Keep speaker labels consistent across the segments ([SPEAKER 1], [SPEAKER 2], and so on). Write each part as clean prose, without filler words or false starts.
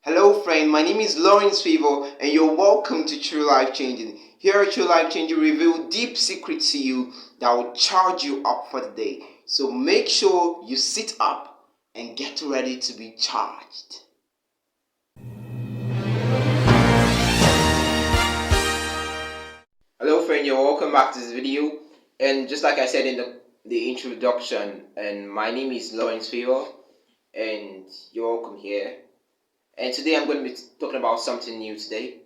[SPEAKER 1] Hello, friend. My name is Lawrence Favor, and you're welcome to True Life Changing. Here at True Life Changing, we reveal deep secrets to you that will charge you up for the day. So make sure you sit up and get ready to be charged. Hello, friend. You're welcome back to this video. And just like I said in the introduction, and my name is Lawrence Favor, and you're welcome here. And today I'm going to be talking about something new today.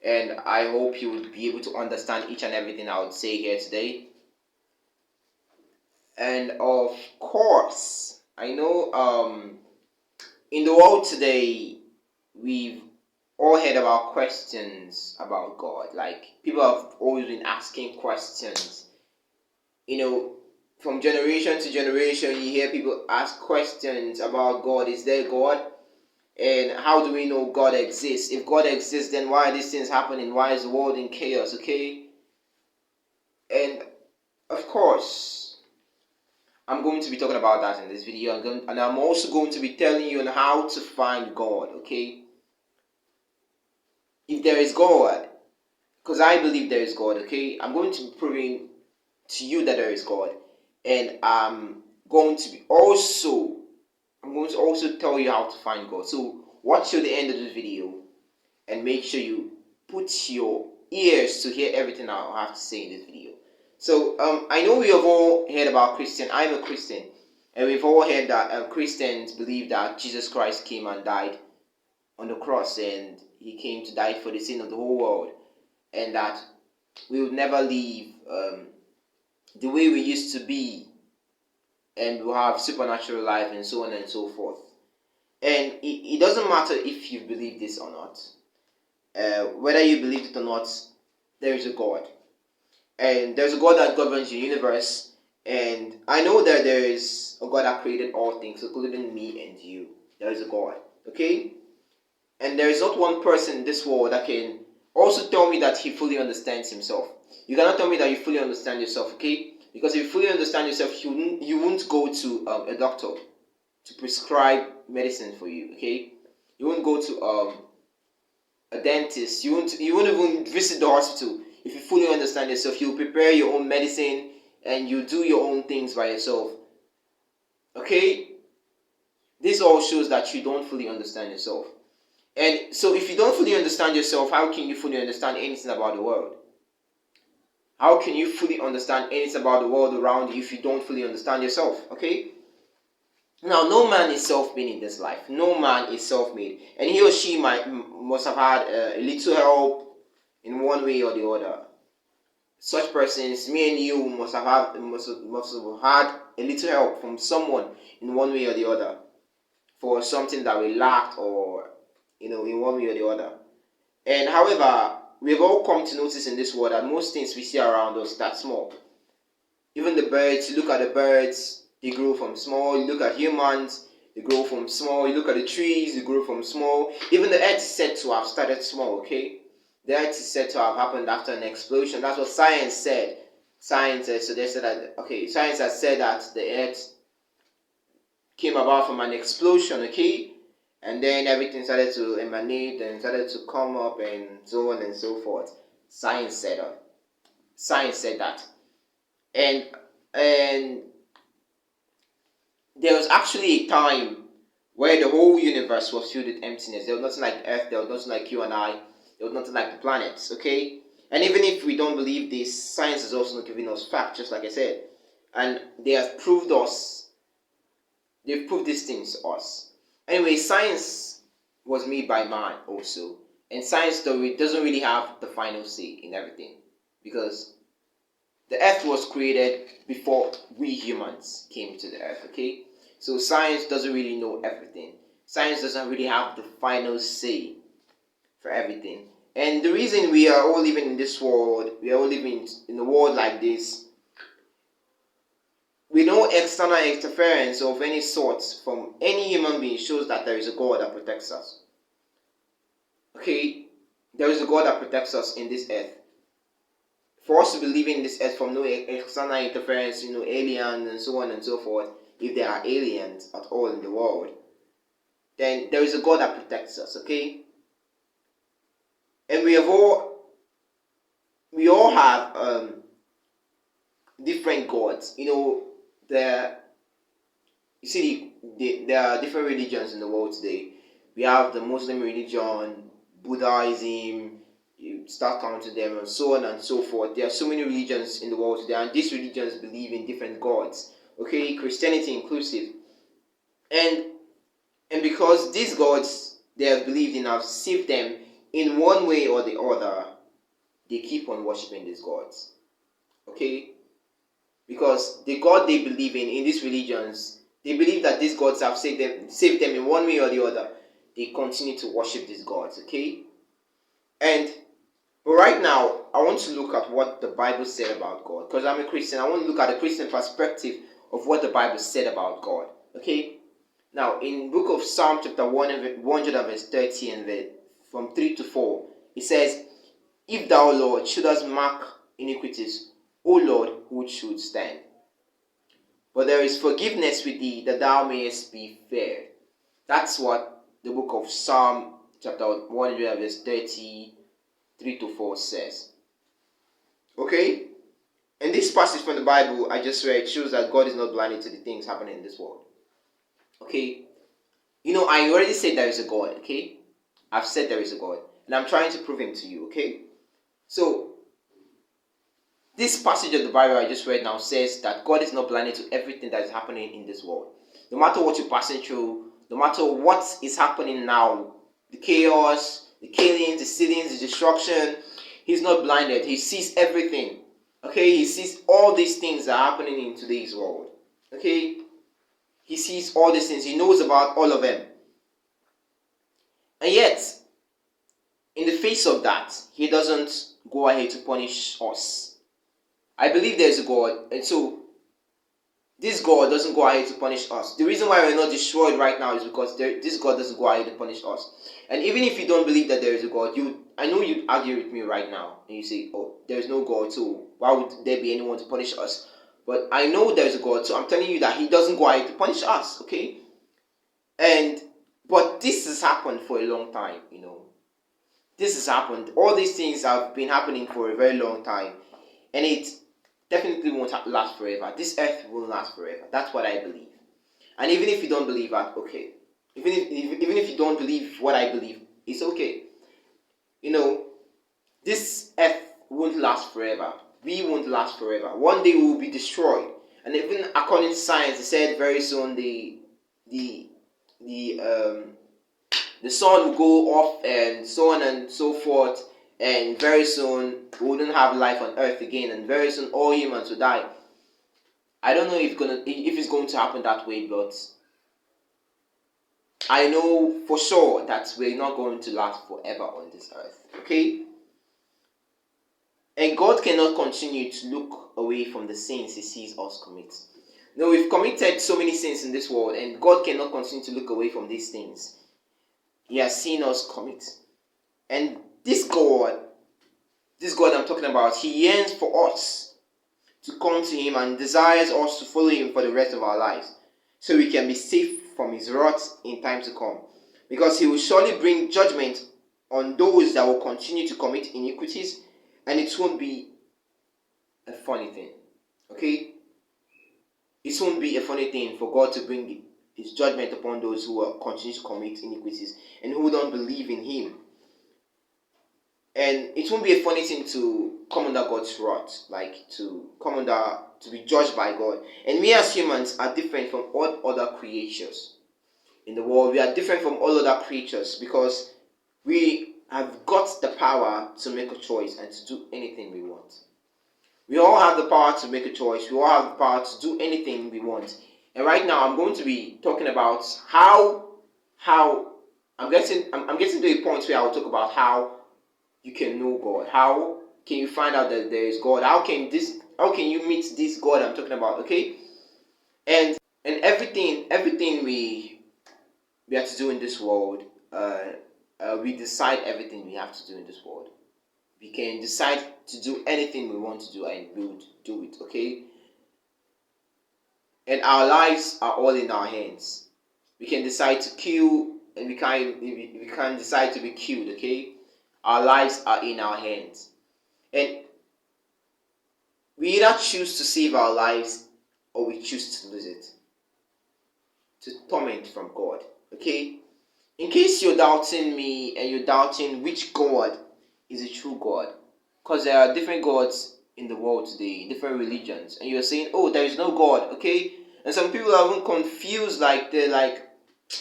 [SPEAKER 1] And I hope you will be able to understand each and everything I would say here today. And of course, I know in the world today, we've all heard about questions about God. Like, people have always been asking questions. From generation to generation, you hear people ask questions about God. Is there God? And how do we know God exists? If God exists, then why are these things happening? Why is the world in chaos? Okay? And of course, I'm going to be talking about that in this video. And I'm also going to be telling you on how to find God. Okay? If there is God, because I believe there is God. Okay? I'm going to be proving to you that there is God. And I'm going to also tell you how to find God. So watch till the end of this video and make sure you put your ears to hear everything I have to say in this video. So I know we have all heard about Christian. I'm a Christian, and we've all heard that Christians believe that Jesus Christ came and died on the cross, and he came to die for the sin of the whole world, and that we would never live the way we used to be, and we'll have supernatural life and so on and so forth. And it doesn't matter if you believe this or not. Whether you believe it or not, there is a God. And there's a God that governs the universe. And I know that there is a God that created all things, including me and you. There is a God. Okay? And there is not one person in this world that can also tell me that he fully understands himself. You cannot tell me that you fully understand yourself, okay? Because if you fully understand yourself, you won't go to a doctor to prescribe medicine for you, okay? You won't go to a dentist. You won't even visit the hospital. If you fully understand yourself, you prepare your own medicine and you do your own things by yourself. Okay? This all shows that you don't fully understand yourself. And so if you don't fully understand yourself, how can you fully understand anything about the world? How can you fully understand anything about the world around you if you don't fully understand yourself? Okay? Now, no man is self-made in this life. No man is self-made. And he or she must have had a little help in one way or the other. Such persons, me and you, must have had a little help from someone in one way or the other for something that we lacked, or in one way or the other. And however, we've all come to notice in this world that most things we see around us start small. Even the birds, you look at the birds, they grow from small. You look at humans, they grow from small. You look at the trees, they grow from small. Even the earth is said to have started small, okay? The earth is said to have happened after an explosion. That's what science said. Science has said that the earth came about from an explosion, okay? And then everything started to emanate and started to come up and so on and so forth. Science said that. And there was actually a time where the whole universe was filled with emptiness. There was nothing like Earth, there was nothing like you and I, there was nothing like the planets, okay? And even if we don't believe this, science is also not giving us facts, just like I said. And they've proved these things to us. Anyway, science was made by man also. And science, though, it doesn't really have the final say in everything. Because the earth was created before we humans came to the earth, okay? So science doesn't really know everything. Science doesn't really have the final say for everything. And the reason we are all living in this world, we are all living in a world like this, with no external interference of any sort from any human being, shows that there is a God that protects us. Okay? There is a God that protects us in this earth. For us to be living in this earth from no external interference, aliens and so on and so forth, if there are aliens at all in the world, then there is a God that protects us, okay? And we all have different gods. There you see there are different religions in the world today. We have the Muslim religion, Buddhism, you start counting them, and so on and so forth. There are so many religions in the world today, and these religions believe in different gods. Okay, Christianity inclusive. And because these gods they have believed in have saved them in one way or the other, they keep on worshiping these gods. Okay? Because the God they believe in these religions, they believe that these gods have saved them in one way or the other. They continue to worship these gods, okay? And but right now, I want to look at what the Bible said about God. Because I'm a Christian, I want to look at the Christian perspective of what the Bible said about God. Okay? Now, in book of Psalm chapter 100 verse 30 and from 3 to 4, it says, "If thou, Lord, shouldest mark iniquities, O Lord, who should stand? But there is forgiveness with thee, that thou mayest be feared." That's what the book of Psalm chapter 100 verse 30, 3 to 4 says. Okay? And this passage from the Bible I just read shows that God is not blinded to the things happening in this world. Okay? I already said there is a God, okay? I've said there is a God. And I'm trying to prove him to you, okay? So, this passage of the Bible I just read now says that God is not blinded to everything that is happening in this world. No matter what you're passing through, no matter what is happening now, the chaos, the killings, the stealings, the destruction, he's not blinded. He sees everything. Okay, he sees all these things that are happening in today's world. Okay, he sees all these things. He knows about all of them. And yet, in the face of that, he doesn't go ahead to punish us. I believe there is a God, and so this God doesn't go ahead to punish us. The reason why we're not destroyed right now is because this God doesn't go ahead to punish us. And even if you don't believe that there is a God, I know you'd argue with me right now, and you say, "Oh, there is no God, so why would there be anyone to punish us?" But I know there is a God, so I'm telling you that He doesn't go ahead to punish us, okay? But this has happened for a long time, This has happened. All these things have been happening for a very long time, and it definitely won't last forever. This earth will last forever. That's what I believe. And even if you don't believe that, okay. Even if you don't believe what I believe, it's okay. This earth won't last forever. We won't last forever. One day we will be destroyed. And even according to science, they said very soon the sun will go off and so on and so forth, and very soon we wouldn't have life on earth again, and very soon all humans will die. I don't know if it's going to happen that way, but I know for sure that we're not going to last forever on this earth. Okay? And God cannot continue to look away from the sins He sees us commit. No, we've committed so many sins in this world, and God cannot continue to look away from these things He has seen us commit. And this God I'm talking about, He yearns for us to come to Him and desires us to follow Him for the rest of our lives, so we can be safe from His wrath in time to come. Because He will surely bring judgment on those that will continue to commit iniquities, and it won't be a funny thing. Okay? It won't be a funny thing for God to bring His judgment upon those who will continue to commit iniquities and who don't believe in Him. And it won't be a funny thing to come under God's wrath, like to be judged by God. And we as humans are different from all other creatures in the world. We are different from all other creatures because we have got the power to make a choice and to do anything we want. We all have the power to make a choice. We all have the power to do anything we want. And right now, I'm going to be talking about how I'm getting to a point where I'll talk about how you can know God. How can you find out that there is God? How can you meet this God I'm talking about? Okay, and everything we have to do in this world, we decide everything we have to do in this world. We can decide to do anything we want to do, and we would do it. Okay, and our lives are all in our hands. We can decide to kill and we can't decide to be killed. Okay, our lives are in our hands, and we either choose to save our lives or we choose to lose it, to torment from God. Okay, in case you're doubting me and you're doubting which God is a true God, because there are different gods in the world today, different religions, and you're saying, oh, there is no God. Okay, and some people are even confused, like they're like,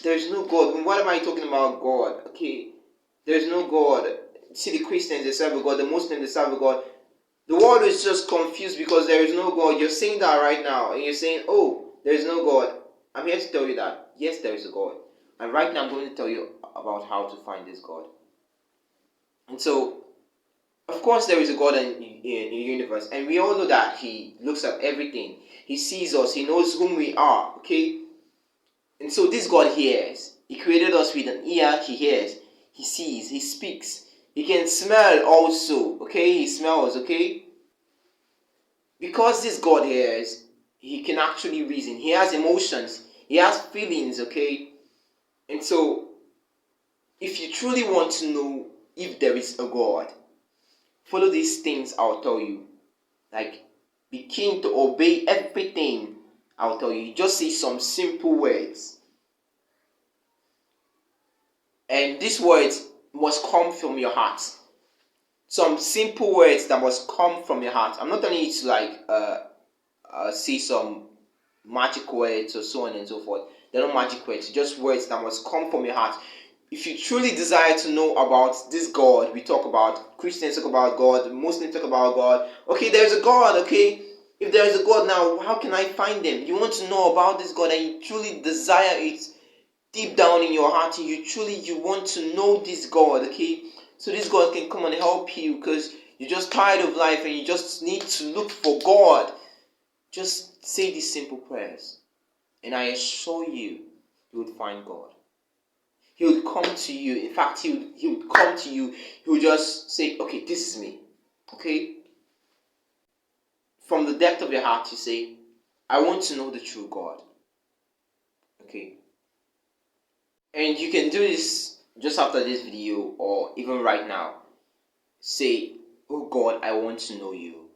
[SPEAKER 1] there's no God. What am I talking about, God? Okay, there's no God. See, the Christians, they serve a God. The Muslims, they serve a God. The world is just confused because there is no God. You're saying that right now, and you're saying, oh, there is no God. I'm here to tell you that, yes, there is a God. And right now, I'm going to tell you about how to find this God. And so, of course, there is a God in the universe, and we all know that He looks at everything. He sees us. He knows whom we are. Okay, and so this God hears. He created us with an ear. He hears. He sees. He speaks. He can smell also. Okay, He smells. Okay, because this God hears, He can actually reason. He has emotions. He has feelings. Okay, and so if you truly want to know if there is a God, follow these things I'll tell you. Like, be keen to obey everything I'll tell you. Just say some simple words. And these words must come from your heart. Some simple words that must come from your heart. I'm not telling you to say some magic words or so on and so forth. They're not magic words, just words that must come from your heart. If you truly desire to know about this God, we talk about, Christians talk about God, Muslims talk about God. Okay, there's a God, okay? If there is a God now, how can I find them? You want to know about this God and you truly desire it deep down in your heart, and you want to know this God, okay? So this God can come and help you because you're just tired of life and you just need to look for God. Just say these simple prayers, and I assure you, you would find God. He would come to you. In fact, he would come to you. He would just say, okay, this is me. Okay? From the depth of your heart, you say, I want to know the true God. Okay? And you can do this just after this video or even right now. Say, oh God, I want to know you.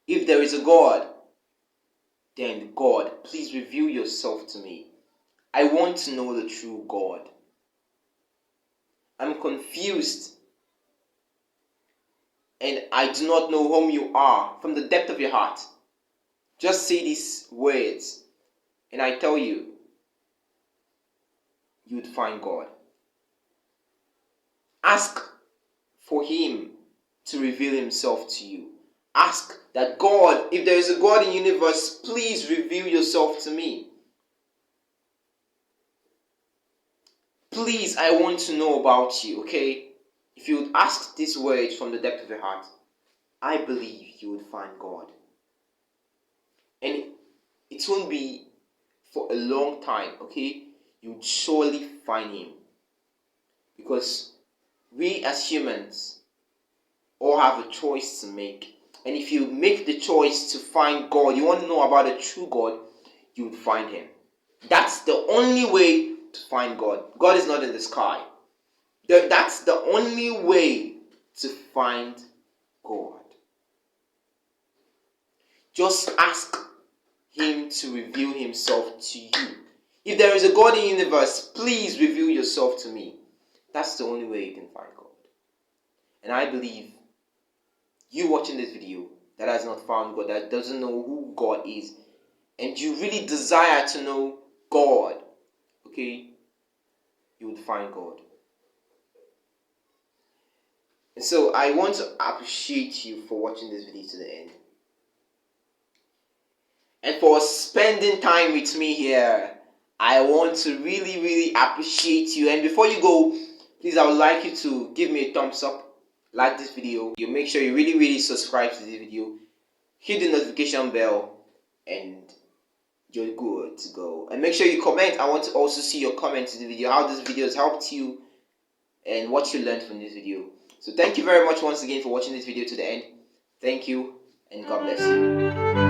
[SPEAKER 1] If there is a God, then God, please reveal yourself to me. I want to know the true God. I'm confused and I do not know whom you are. From the depth of your heart, just say these words and I tell you, you would find God. Ask for Him to reveal Himself to you. Ask that God, if there is a God in the universe, please reveal yourself to me. Please, I want to know about you, okay? If you would ask these words from the depth of your heart, I believe you would find God. And it won't be for a long time, okay? You would surely find Him. Because we as humans all have a choice to make. And if you make the choice to find God, you want to know about the true God, you would find Him. That's the only way to find God. God is not in the sky. That's the only way to find God. Just ask Him to reveal Himself to you. If there is a God in the universe, please reveal yourself to me. That's the only way you can find God. And I believe you watching this video that has not found God, that doesn't know who God is, and you really desire to know God, okay, you would find God. And so I want to appreciate you for watching this video to the end. And for spending time with me here. I want to really, really appreciate you. And before you go, please, I would like you to give me a thumbs up, like this video. You make sure you really, really subscribe to this video. Hit the notification bell and you're good to go. And make sure you comment. I want to also see your comments in the video, how this video has helped you and what you learned from this video. So thank you very much once again for watching this video to the end. Thank you and God bless you.